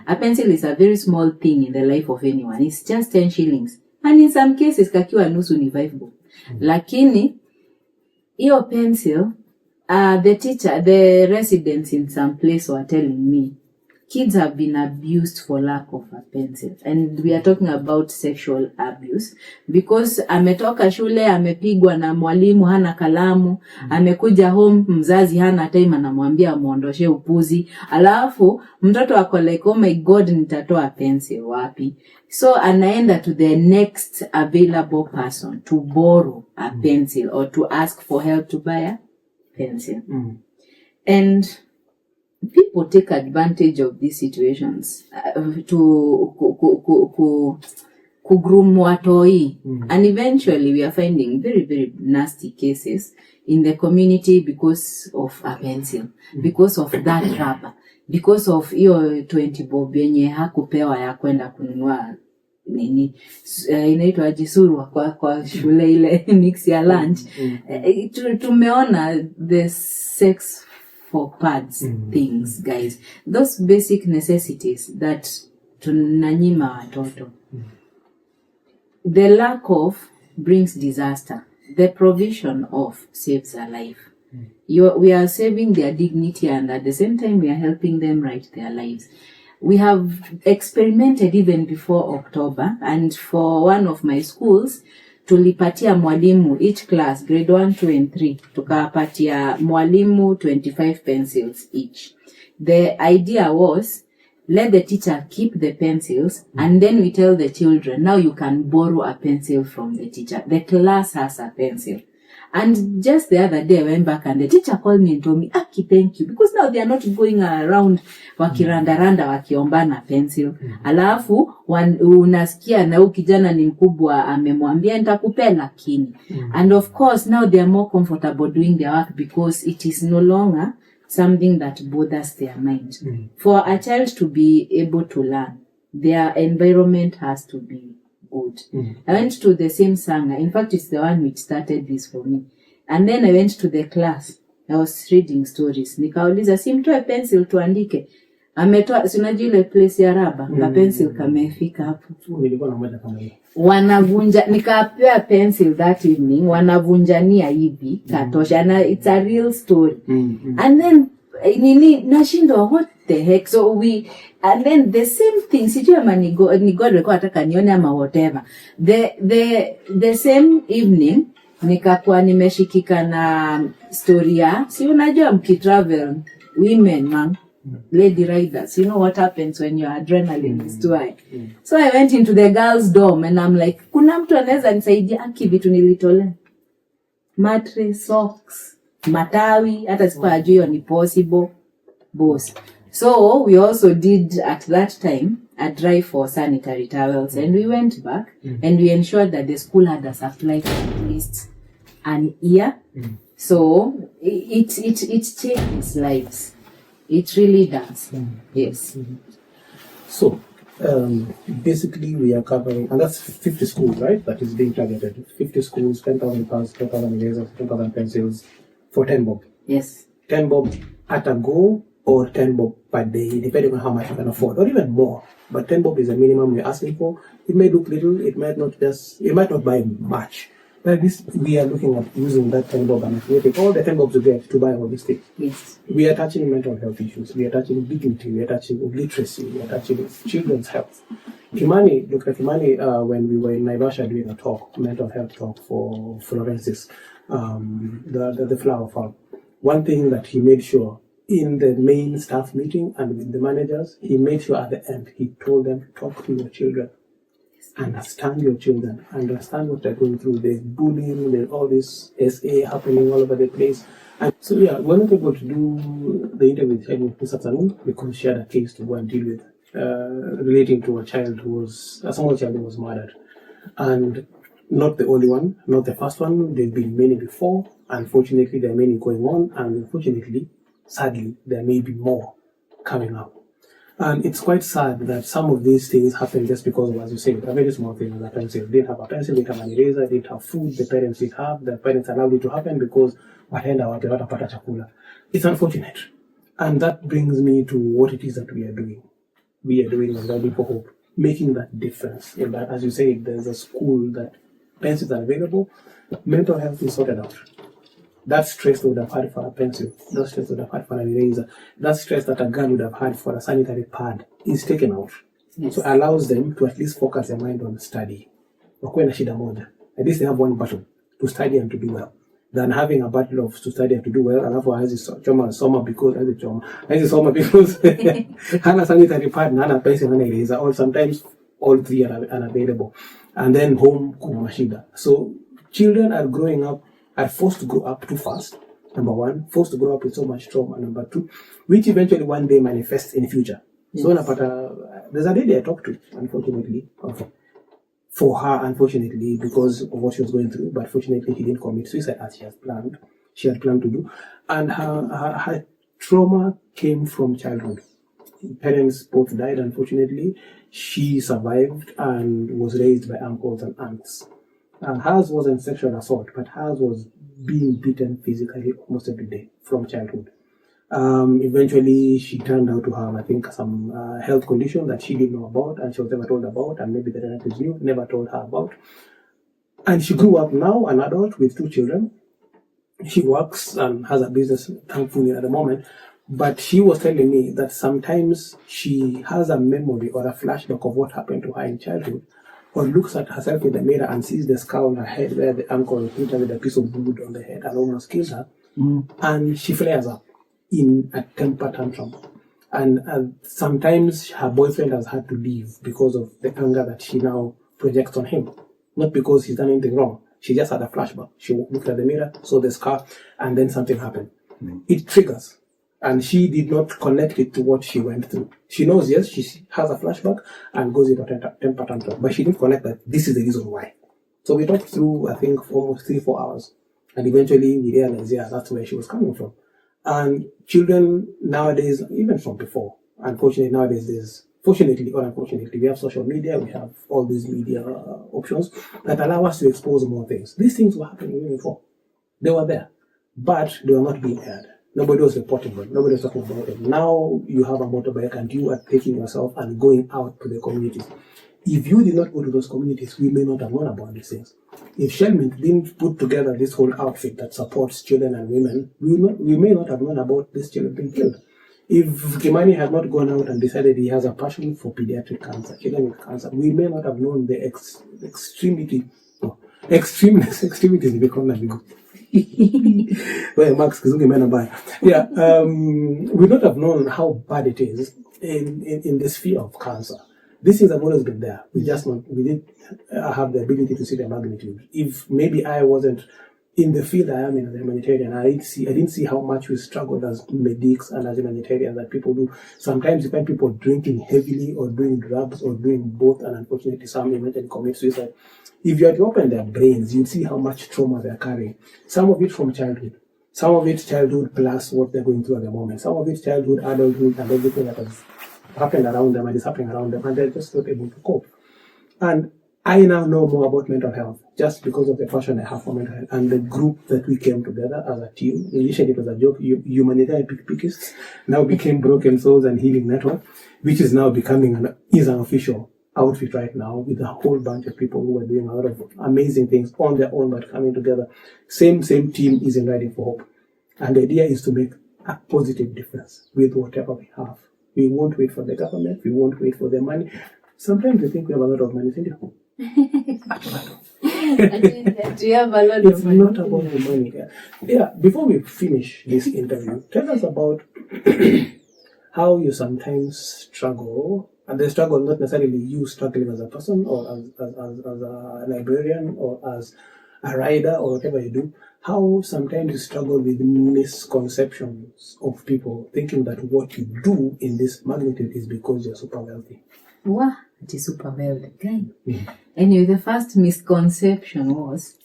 A pencil is a very small thing in the life of anyone. It's just 10 shillings. And in some cases, kakiwa nusu ni 5 bob. Lakini, iyo pencil, the residents in some place were telling me, kids have been abused for lack of a pencil. And we are talking about sexual abuse. Because ametoka shule, amepigwa na mwalimu, hana kalamu, amekuja home, mzazi hana time, anamwambia amuondoshe upuzi. Alafu, mtoto ako like, oh my God, nitatoa pencil wapi. So, anaenda to the next available person to borrow a pencil or to ask for help to buy a pencil. And people take advantage of these situations to groom watoi. And eventually we are finding very, very nasty cases in the community because of a pencil, because of that rubber, because of hiyo 20 bob yenye hakupewa ya kwenda kununua nini inaitwa jisurwa kwa shule ile mix ya lunch. Tumeona the sex for pads things, guys. Those basic necessities that tunanyima watoto. The lack of brings disaster. The provision of saves a life. We are saving their dignity, and at the same time we are helping them write their lives. We have experimented even before October, and for one of my schools, tulipatia mwalimu each class, grade 1, 2, and 3, tukapatia mwalimu 25 pencils each. The idea was, let the teacher keep the pencils, and then we tell the children, now you can borrow a pencil from the teacher. The class has a pencil. And just the other day I went back and the teacher called me and told me, Aki, thank you. Because now they are not going around wakiranda wakiombana pencil. Alafu, unasikia na ukijana ni mkubwa amemwambia nitakupea lakini. And of course, now they are more comfortable doing their work because it is no longer something that bothers their mind. For a child to be able to learn, their environment has to be good. I went to the same sanga. In fact, it's the one which started this for me. And then I went to the class. I was reading stories. Nikauliza, simtoe pencil tuandike. Ametoa, sinajua ile place ya raba. Ka pencil kamefika hapo. Wanavunja, nikapea pencil that evening. Wanavunjania hivi. Katosha. And it's a real story. And then, nashindwa, what the heck? So and then the same thing, sijui ama ni God weko ataka nione ama whatever. The same evening, nikakuwa nimeshikika na story ya, si unajua mkitravel, women, man, lady riders, you know what happens when your adrenaline is too high. So I went into the girls' dorm and I'm like, kuna mtu anaweza nisaidia aki vitu nilitolea. Mattress, socks, matawi, hata sikuwa ajua ni possible, boss. So we also did at that time a drive for sanitary towels, and we went back and we ensured that the school had a supply for at least an year. So it changes lives. It really does. Yes. So basically we are covering, and that's 50 schools, right? That is being targeted. 50 schools, 10,000 pounds, 10,000 erasers, 10,000 pencils for 10 bob. Yes. 10 bob at a go, or 10 bob per day, depending on how much you can afford, or even more. But 10 bob is the minimum you're asking for. It may look little, it might not buy much. But at least we are looking at using that 10 bob and affiliating all the 10 bobs you get to buy all these things. Yes. We are touching mental health issues, we are touching dignity, we are touching literacy, we are touching children's health. Dr. Kimani, when we were in Naivasha doing a talk, mental health talk for Florence's, the flower farm, one thing that he made sure in the main staff meeting and with the managers, he made sure at the end, he told them, talk to your children. Understand your children, understand what they're going through. There's bullying, there's all this SA happening all over the place. And so, we're not able to do the interview with her this afternoon because she had a case to go and deal with relating to a small child who was murdered. And not the only one, not the first one. There have been many before. Unfortunately, there are many going on. And unfortunately, sadly, there may be more coming up. And it's quite sad that some of these things happen just because of, as you say, a very small thing as a pencil. They didn't have a pencil, they didn't have an eraser, they didn't have food, the parents didn't have, the parents allowed it to happen because watapata chakula. It's unfortunate. And that brings me to what it is that we are doing. We are doing a Learning for Hope, making that difference in that, as you say, there's a school that pencils are available, mental health is sorted out. That stress they would have had for a pencil, that stress they would have had for an eraser, that stress that a girl would have had for a sanitary pad is taken out. Yes. So it allows them to at least focus their mind on study. At least they have one battle, to study and to do well, than having a battle of to study and to do well. Alafu hazi choma soma because hana sanitary pad na hana pencil hana eraser, or sometimes all three are unavailable. And then home kuna mashida. So children are growing up, are forced to grow up too fast, number one, forced to grow up with so much trauma, number two, which eventually one day manifests in the future. Yes. So there's a lady I talked to, unfortunately, for her, unfortunately, because of what she was going through, but fortunately she didn't commit suicide as she had planned to do. And her trauma came from childhood. Parents both died, unfortunately. She survived and was raised by uncles and aunts. Hers wasn't sexual assault, but hers was being beaten physically almost every day from childhood. Eventually, she turned out to have, I think, some health condition that she didn't know about and she was never told about, and maybe the relatives knew, never told her about. And she grew up now, an adult with 2 children. She works and has a business, thankfully, at the moment. But she was telling me that sometimes she has a memory or a flashback of what happened to her in childhood, or looks at herself in the mirror and sees the scar on her head where the uncle hit her with a piece of wood on the head and almost kills her. And she flares up in a temper tantrum. And sometimes her boyfriend has had to leave because of the anger that she now projects on him. Not because he's done anything wrong. She just had a flashback. She looked at the mirror, saw the scar, and then something happened. It triggers. And she did not connect it to what she went through. She knows, yes, she has a flashback and goes into a temper tantrum, but she didn't connect that this is the reason why. So we talked through, I think, for almost 3-4 hours. And eventually we realized, that's where she was coming from. And children nowadays, even from before, unfortunately nowadays fortunately or unfortunately, we have social media, we have all these media options that allow us to expose more things. These things were happening even before. They were there, but they were not being aired. Nobody was reporting them. Nobody was talking about it. Now you have a motorbike and you are taking yourself and going out to the communities. If you did not go to those communities, we may not have known about these things. If Shelmint didn't put together this whole outfit that supports children and women, we may not have known about these children being killed. If Kimani had not gone out and decided he has a passion for pediatric cancer, children with cancer, we may not have known the extremities. Well, Max, we would not have known how bad it is in the sphere of cancer. These things have always been there. We didn't have the ability to see the magnitude. If maybe I wasn't in the field I am in as a humanitarian, I didn't see how much we struggled as medics and as humanitarians that people do. Sometimes you find people drinking heavily or doing drugs or doing both, and unfortunately some eventually commit suicide. If you had to open their brains, you'd see how much trauma they're carrying. Some of it from childhood. Some of it childhood plus what they're going through at the moment. Some of it childhood, adulthood, and everything that has happened around them and is happening around them, and they're just not able to cope. And I now know more about mental health just because of the passion I have for mental health and the group that we came together as a team. Initially, it was a joke, Humanitarian Pickists, now became Broken Souls and Healing Network, which is now becoming an official outfit right now with a whole bunch of people who are doing a lot of amazing things on their own but coming together. Same team is in Riding for Hope. And the idea is to make a positive difference with whatever we have. We won't wait for the government. We won't wait for the money. Sometimes we think we have a lot of money. Do you have a lot It's of money? not about the money. Yeah. Before we finish this interview, tell us about how you sometimes struggle, and the struggle not necessarily you struggling as a person or as a librarian or as a rider or whatever you do, how sometimes you struggle with misconceptions of people thinking that what you do in this magnitude is because you're super wealthy. Wow, it is super wealthy guy. Anyway, the first misconception was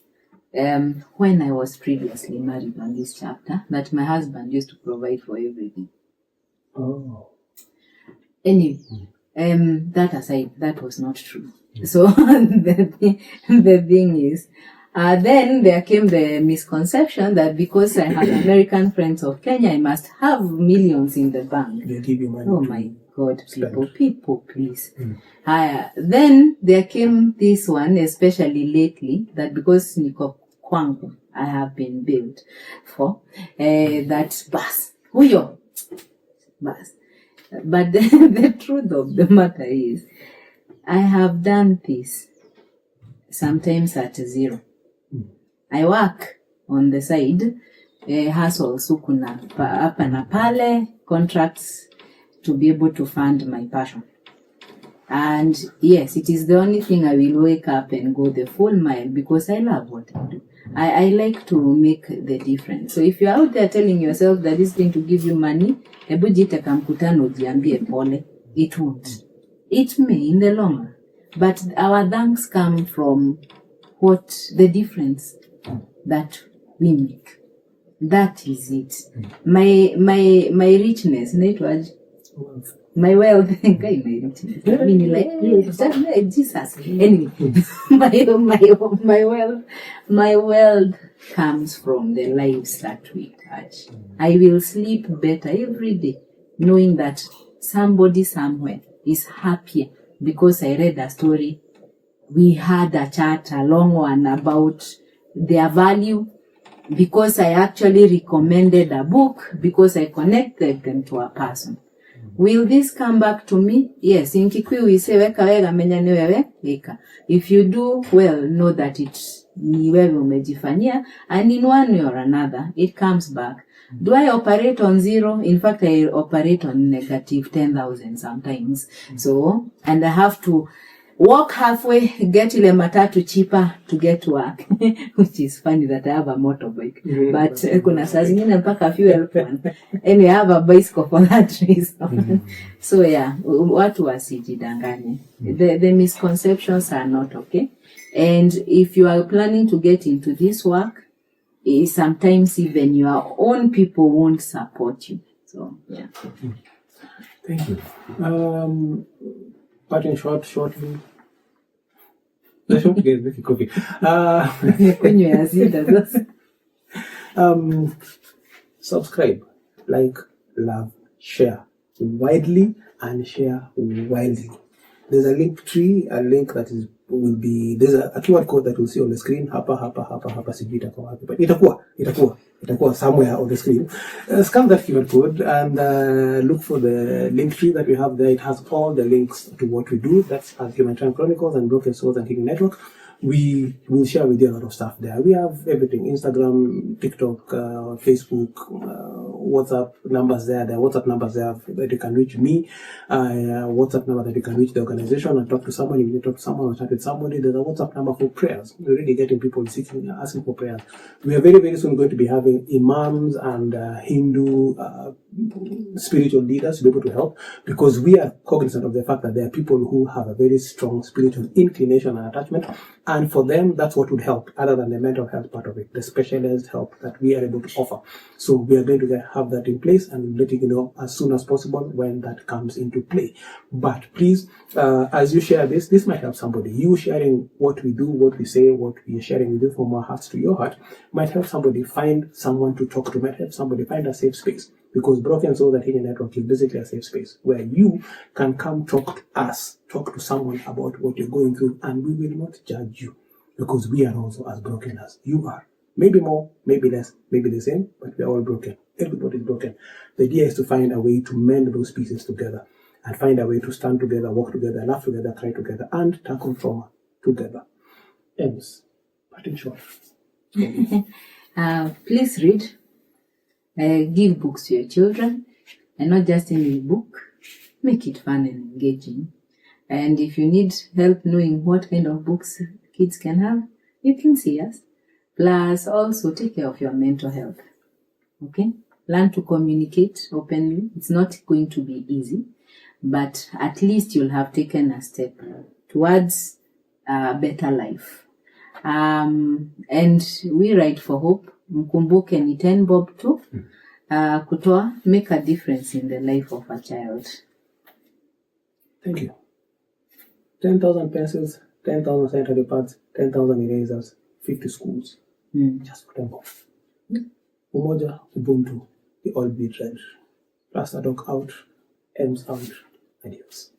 when I was previously married on this chapter that my husband used to provide for everything. Oh. Anyway, that aside, that was not true. So the thing is, then there came the misconception that because I have American friends of Kenya, I must have millions in the bank. They give you money. Oh to my God, spend. people, please. Then there came this one, especially lately, that because niko kwangu, I have been billed for, that bus. Huyo. Bus. But the truth of the matter is, I have done this sometimes at zero. I work on the side, hustle sukuna hapa na pale, contracts to be able to fund my passion. And yes, it is the only thing I will wake up and go the full mile because I love what I do. I like to make the difference. So if you're out there telling yourself that it's going to give you money, hebu jiteka mkutano jiambie pole, it won't. It may in the long run. But our thanks come from what the difference that we make. That is it. My richness, my wealth, I mean, like Jesus. Anyway, my wealth comes from the lives that we touch. I will sleep better every day, knowing that somebody somewhere is happier because I read a story. We had a chat, a long one, about their value, because I actually recommended a book, because I connected them to a person. Will this come back to me? Yes. In Kikuyu we say, weka wega menya ni wewe weka. If you do well, know that it's ni wewe umejifanyia, and in one way or another, it comes back. Do I operate on zero? In fact, I operate on negative 10,000 sometimes. So, and I have to walk halfway, get ile matatu cheaper to get to work, which is funny that I have a motorbike. But kuna saa zingine mpaka fuel fund. And I have a bicycle for that reason. So yeah, watu wasijidanganye. The misconceptions are not okay. And if you are planning to get into this work, sometimes even your own people won't support you. So yeah. Thank you. Parting shortly. Let's hope you guys make a coffee. Subscribe, like, love, share widely, and share widely. There's a link tree, a link that will be, there's a QR code that we'll see on the screen. Hapa, sijui itakuwa wapi. But itakuwa somewhere on the screen. Scan that QR code and look for the link tree that we have there. It has all the links to what we do. That's at Humanitarian Chronicles and Broken Souls and Healing Network. We will share with you a lot of stuff there. We have everything: Instagram, TikTok, Facebook, WhatsApp numbers there. There are WhatsApp numbers there that you can reach me. WhatsApp number that you can reach the organization and talk to someone. If you talk to someone or chat with somebody, there's a WhatsApp number for prayers. We're really getting people asking for prayers. We are very, very soon going to be having imams and Hindu spiritual leaders to be able to help, because we are cognizant of the fact that there are people who have a very strong spiritual inclination and attachment And for them, that's what would help, other than the mental health part of it, the specialized help that we are able to offer. So we are going to have that in place and letting you know as soon as possible when that comes into play. But please, as you share this might help somebody. You sharing what we do, what we say, what we are sharing with you from our hearts to your heart might help somebody find someone to talk to, might help somebody find a safe space. Because Broken Souls at Healing Network is basically a safe space where you can come talk to us, talk to someone about what you're going through, and we will not judge you because we are also as broken as you are. Maybe more, maybe less, maybe the same, but we're all broken. Everybody's broken. The idea is to find a way to mend those pieces together and find a way to stand together, walk together, laugh together, cry together, and tackle trauma together. Ends. But in short. Please read. Give books to your children, and not just any book. Make it fun and engaging. And if you need help knowing what kind of books kids can have, you can see us. Plus, also take care of your mental health. Okay? Learn to communicate openly. It's not going to be easy, but at least you'll have taken a step towards a better life. And we write for hope. Mkumbuke ni 10 bob tu. Kutoa, make a difference in the life of a child. Thank you. 10,000 pencils, 10,000 sanitary pads, 10,000 erasers, 50 schools. Just for 10 bob. Umoja, Ubuntu, we all bleed red. Rasta Doc out, M's out, adios.